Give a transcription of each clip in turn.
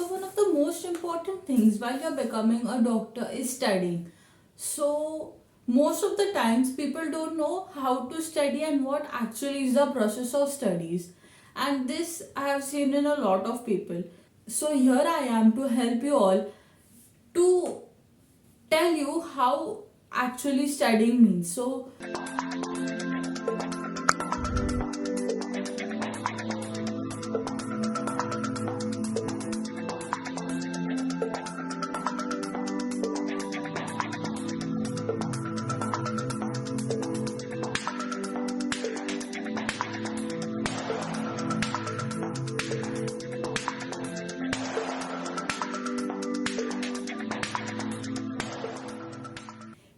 one of the most important things while you're becoming a doctor is studying. So, most of the times people don't know how to study and what actually is the process of studies. And this I have seen in a lot of people. So, here I am to help you all to tell you how actually studying means. So,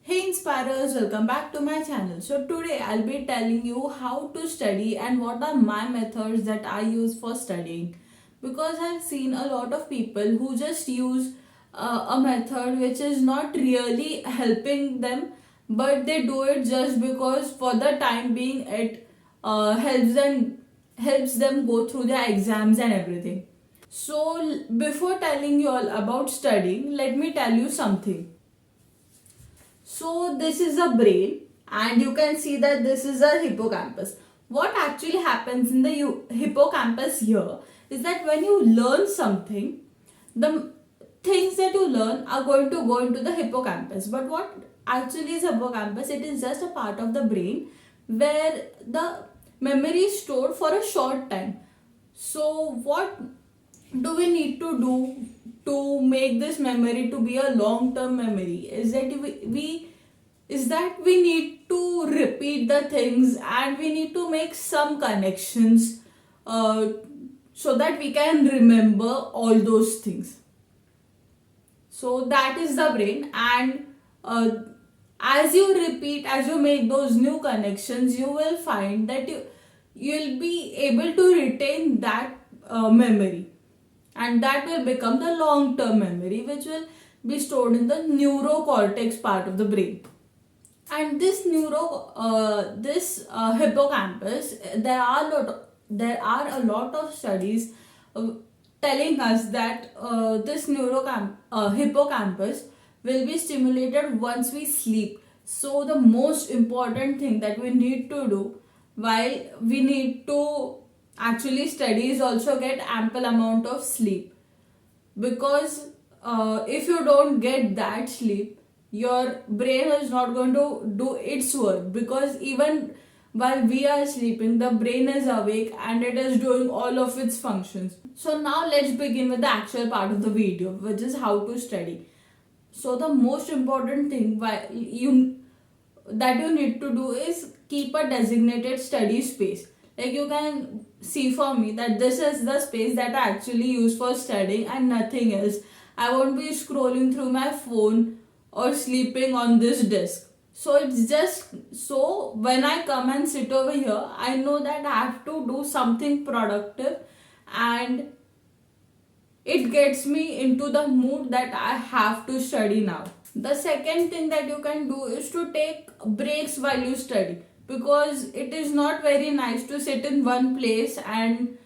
hey Inspirers, welcome back to my channel. So today I'll be telling you how to study and what are my methods that I use for studying. Because I've seen a lot of people who just use a method which is not really helping them, but they do it just because for the time being it helps them go through their exams and everything. So before telling you all about studying, let me tell you something. So this is a brain and you can see that this is a hippocampus. What actually happens in the hippocampus here is that when you learn something, the things that you learn are going to go into the hippocampus. But what actually is hippocampus? It is just a part of the brain where the memory is stored for a short time. So what do we need to do to make this memory to be a long term memory is that we need to repeat the things and we need to make some connections uh, so that we can remember all those things. So that is the brain, and as you repeat, as you make those new connections, you will find that you'll be able to retain that memory, and that will become the long term memory, which will be stored in the neurocortex part of the brain. And this hippocampus, there are a lot of studies uh, telling us that this hippocampus will be stimulated once we sleep. So the most important thing that we need to do while we need to actually study is also get ample amount of sleep, because if you don't get that sleep, your brain is not going to do its work, because even while we are sleeping the brain is awake and it is doing all of its functions. So now let's begin with the actual part of the video, which is how to study. So the most important thing that you need to do is keep a designated study space. Like you can see for me that this is the space that I actually use for studying and nothing else. I won't be scrolling through my phone or sleeping on this desk. So it's just so when I come and sit over here, I know that I have to do something productive, and it gets me into the mood that I have to study now. The second thing that you can do is to take breaks while you study, because it is not very nice to sit in one place and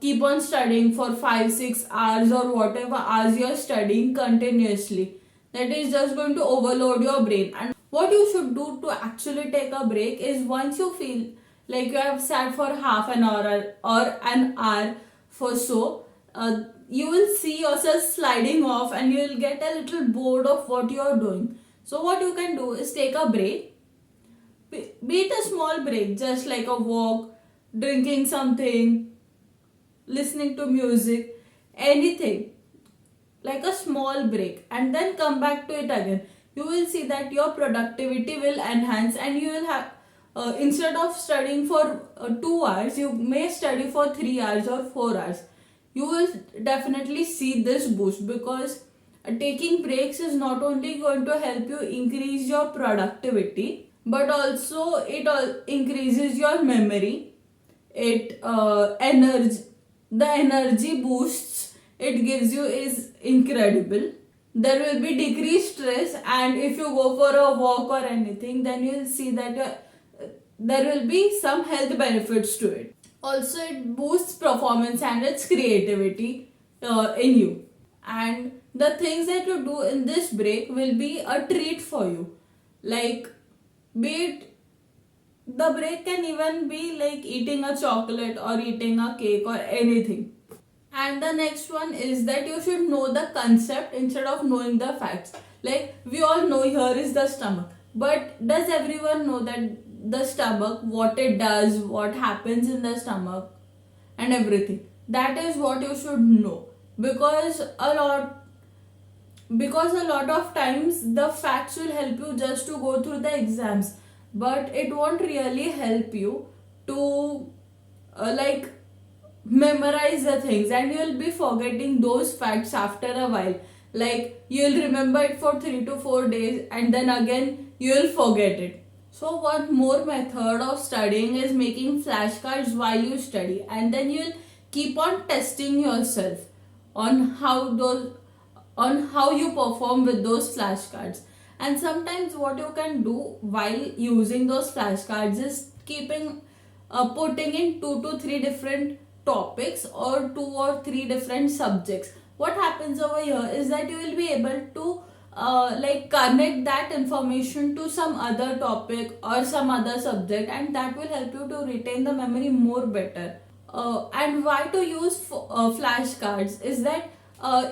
keep on studying for 5 6 hours or whatever hours you're studying continuously. That is just going to overload your brain. And what you should do to actually take a break is, once you feel like you have sat for half an hour or an hour for so, you will see yourself sliding off and you will get a little bored of what you are doing. So what you can do is take a break, be it a small break, just like a walk, drinking something, listening to music, anything, like a small break, and then come back to it again. You will see that your productivity will enhance, and you will have, instead of studying for 2 hours, you may study for 3 hours or 4 hours. You will definitely see this boost, because taking breaks is not only going to help you increase your productivity, but also it increases your memory. It the energy boosts it gives you is incredible. There will be decreased stress, and if you go for a walk or anything, then you will see that there will be some health benefits to it. Also, it boosts performance and its creativity. in you. And the things that you do in this break will be a treat for you. Like, be it, the break can even be like eating a chocolate or eating a cake or anything. And the next one is that you should know the concept instead of knowing the facts. Like, we all know here is the stomach, but does everyone know that the stomach, what it does, what happens in the stomach, and everything? That is what you should know, because a lot of times the facts will help you just to go through the exams, but it won't really help you to like memorize the things, and you'll be forgetting those facts after a while. Like, you'll remember it for 3 to 4 days and then again you'll forget it. So one more method of studying is making flashcards while you study, and then you'll keep on testing yourself on how you perform with those flashcards. And sometimes what you can do while using those flashcards is putting in 2 to 3 different topics or 2 or 3 different subjects. What happens over here is that you will be able to like connect that information to some other topic or some other subject, and that will help you to retain the memory more better. And why to use flashcards is that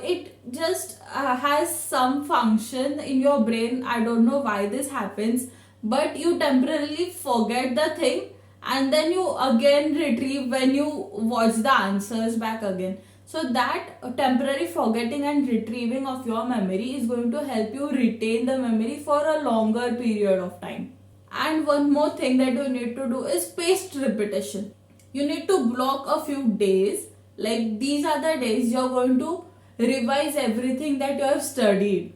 it just has some function in your brain. I don't know why this happens, but you temporarily forget the thing and then you again retrieve when you watch the answers back again. So that temporary forgetting and retrieving of your memory is going to help you retain the memory for a longer period of time. And one more thing that you need to do is spaced repetition. You need to block a few days, like these are the days you're going to revise everything that you have studied,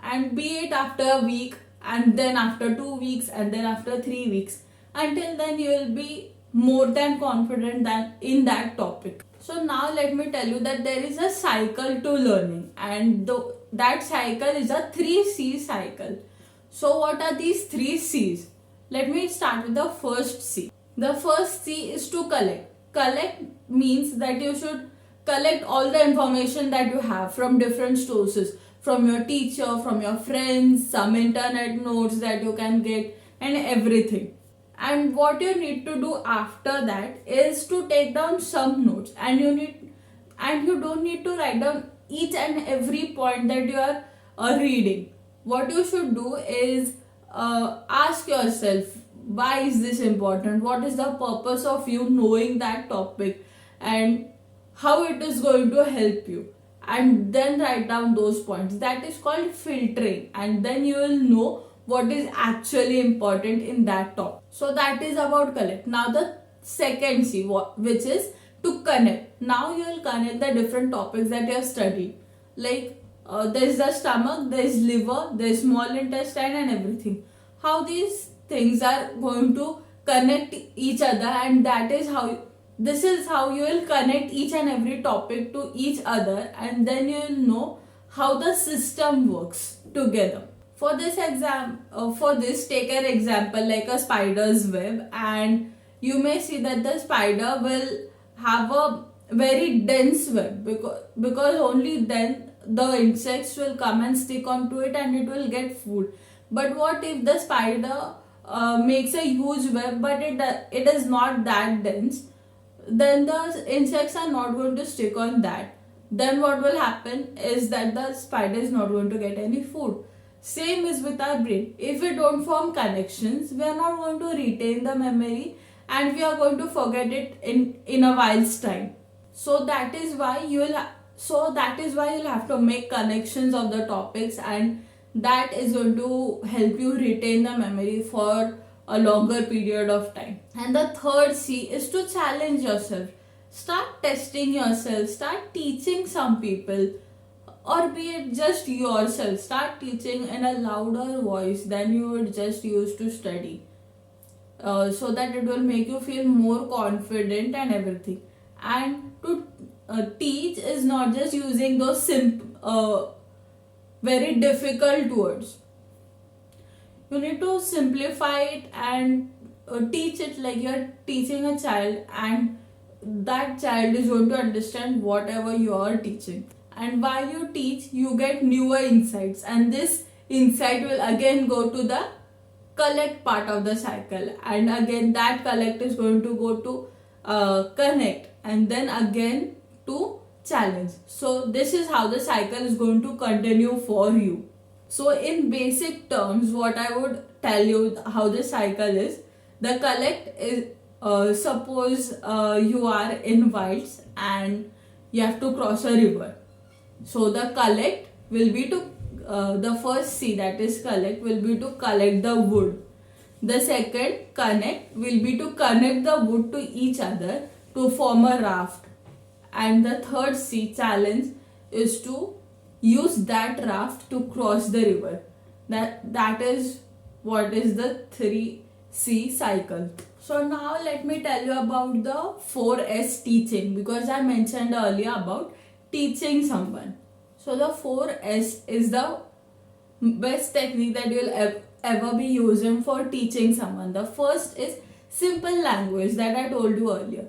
and be it after a week, and then after 2 weeks, and then after 3 weeks. Until then you will be more than confident than in that topic. So now let me tell you that there is a cycle to learning, and that cycle is a 3C cycle. So what are these 3C's? Let me start with the first C. The first C is to collect. Collect means that you should collect all the information that you have from different sources, from your teacher, from your friends, some internet notes that you can get, and everything. And what you need to do after that is to take down some notes, and you don't need to write down each and every point that you are reading. What you should do is ask yourself, why is this important, what is the purpose of you knowing that topic, and how it is going to help you, and then write down those points. That is called filtering, and then you will know what is actually important in that topic. So that is about collect. Now the second C, which is to connect. Now you will connect the different topics that you have studied. Like there is the stomach, there is liver, there is small intestine, and everything. How these things are going to connect each other, and this is how you will connect each and every topic to each other, and then you will know how the system works together. For this take an example like a spider's web, and you may see that the spider will have a very dense web, because only then the insects will come and stick onto it and it will get food. But what if the spider makes a huge web, but it is not that dense? Then the insects are not going to stick on that. Then what will happen is that the spider is not going to get any food. Same is with our brain. If we don't form connections, we are not going to retain the memory, and we are going to forget it in a while's time. So that is why you'll have to make connections of the topics, and that is going to help you retain the memory for a longer period of time. And the third C is to challenge yourself. Start testing yourself, start teaching some people, or be it just yourself. Start teaching in a louder voice than you would just use to study, so that it will make you feel more confident and everything. And to teach is not just using those very difficult words. You need to simplify it and teach it like you're teaching a child, and that child is going to understand whatever you are teaching. And while you teach, you get newer insights, and this insight will again go to the collect part of the cycle, and again that collect is going to go to connect, and then again to challenge. So this is how the cycle is going to continue for you. So in basic terms, what I would tell you how the cycle is: the collect is, suppose you are in wilds and you have to cross a river. So the collect will be to the first C, that is collect, will be to collect the wood. The second connect will be to connect the wood to each other to form a raft. And the third C, challenge, is to use that raft to cross the river. That is what is the 3C cycle. So now let me tell you about the 4S teaching, because I mentioned earlier about teaching someone. So the 4S is the best technique that you will ever be using for teaching someone. The first is simple language that I told you earlier.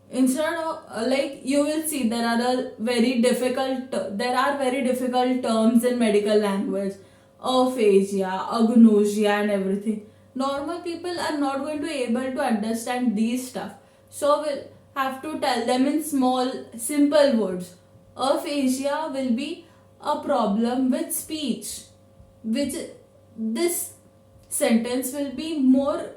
Instead of like, you will see there are very difficult terms in medical language: aphasia, agnosia, and everything. Normal people are not going to be able to understand these stuff, so we'll have to tell them in small simple words. Aphasia will be a problem with speech, which this sentence will be more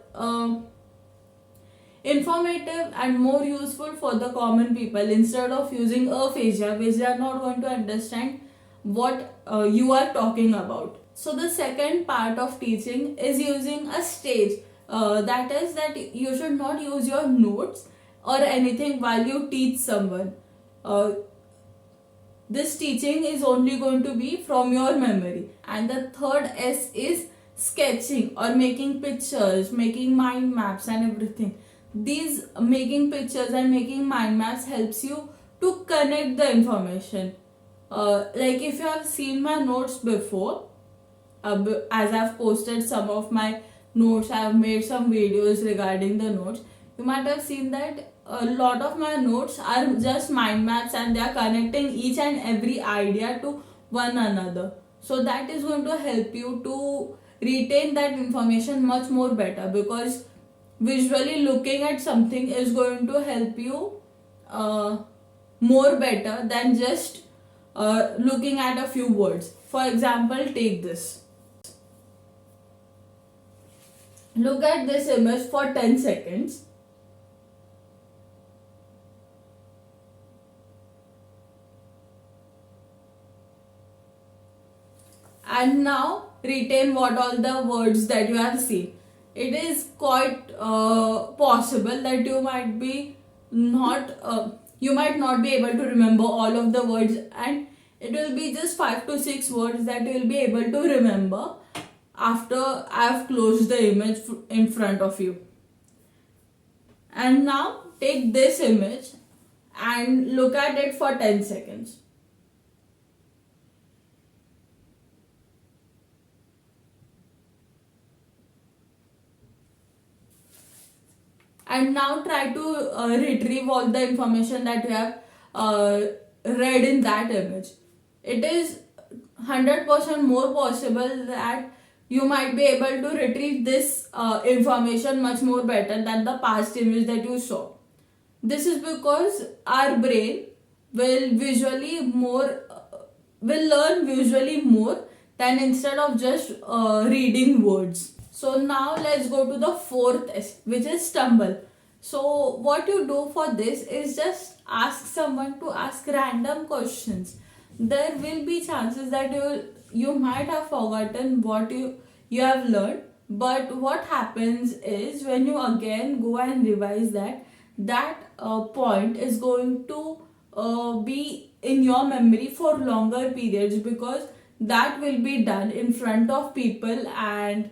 informative and more useful for the common people, instead of using aphasia, which they are not going to understand what you are talking about. So the second part of teaching is using a stage. That is that you should not use your notes or anything while you teach someone. This teaching is only going to be from your memory. And the third S is sketching or making pictures, making mind maps and everything. These making pictures and making mind maps helps you to connect the information. Like if you have seen my notes before, as I've posted some of my notes, I have made some videos regarding the notes. You might have seen that a lot of my notes are just mind maps, and they are connecting each and every idea to one another. So that is going to help you to retain that information much more better, because visually looking at something is going to help you more better than just looking at a few words. For example, take this. Look at this image for 10 seconds. And now retain what all the words that you have seen. It is quite possible that you might not be able to remember all of the words, and it will be just 5 to 6 words that you will be able to remember after I have closed the image in front of you. And now take this image and look at it for 10 seconds. And now try to retrieve all the information that you have read in that image. It is 100% more possible that you might be able to retrieve this information much more better than the past image that you saw. This is because our brain will learn visually more than instead of just reading words. So now let's go to the fourth S, which is stumble. So what you do for this is just ask someone to ask random questions. There will be chances that you might have forgotten what you have learned, but what happens is when you again go and revise that point is going to be in your memory for longer periods, because that will be done in front of people, and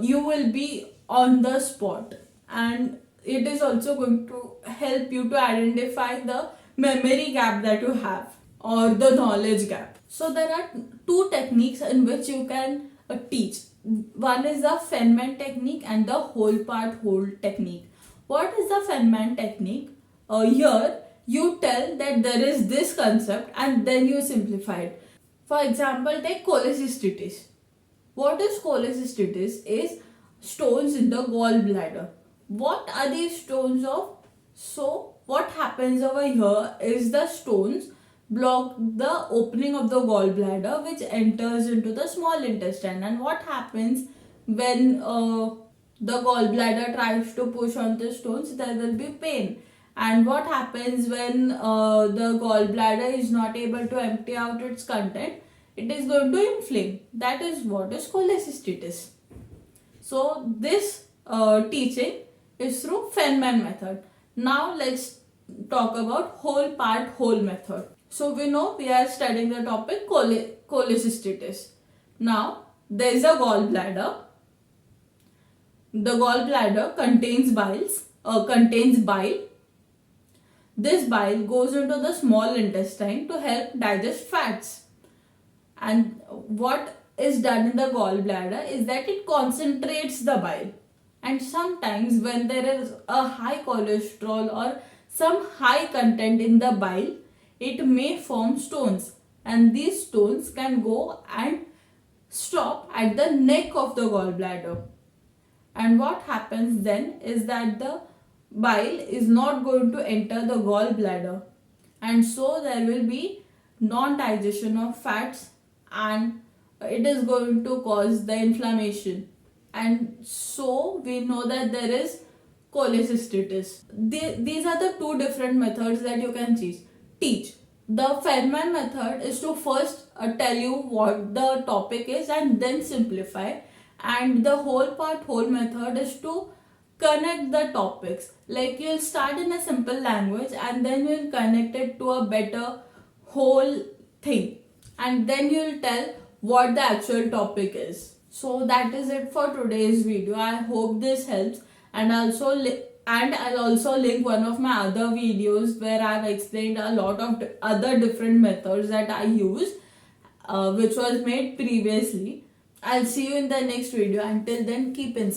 you will be on the spot, and it is also going to help you to identify the memory gap that you have, or the knowledge gap. So there are two techniques in which you can teach. One is the Feynman technique and the whole part whole technique. What is the Feynman technique? here you tell that there is this concept and then you simplify it. For example, take cholecystitis. What is cholecystitis? Is stones in the gallbladder. What are these stones of? So what happens over here is the stones block the opening of the gallbladder which enters into the small intestine. And what happens when the gallbladder tries to push on the stones? There will be pain. And what happens when the gallbladder is not able to empty out its content? It is going to inflame. That is what is cholecystitis. So this teaching is through Feynman method. Now let's talk about whole part whole method. So we know we are studying the topic cholecystitis. Now there is a gallbladder. The gallbladder contains bile. This bile goes into the small intestine to help digest fats. And what is done in the gallbladder is that it concentrates the bile. And sometimes when there is a high cholesterol or some high content in the bile, it may form stones. And these stones can go and stop at the neck of the gallbladder. And what happens then is that the bile is not going to enter the gallbladder. And so there will be non-digestion of fats and it is going to cause the inflammation. And so we know that there is cholecystitis. These are the two different methods that you can teach. The Feynman method is to first tell you what the topic is and then simplify. And the whole part whole method is to connect the topics. Like you'll start in a simple language and then you'll connect it to a better whole thing. And then you'll tell what the actual topic is. So that is it for today's video. I hope this helps. And I'll also link one of my other videos where I've explained a lot of other different methods that I use, which was made previously. I'll see you in the next video. Until then, keep inspired.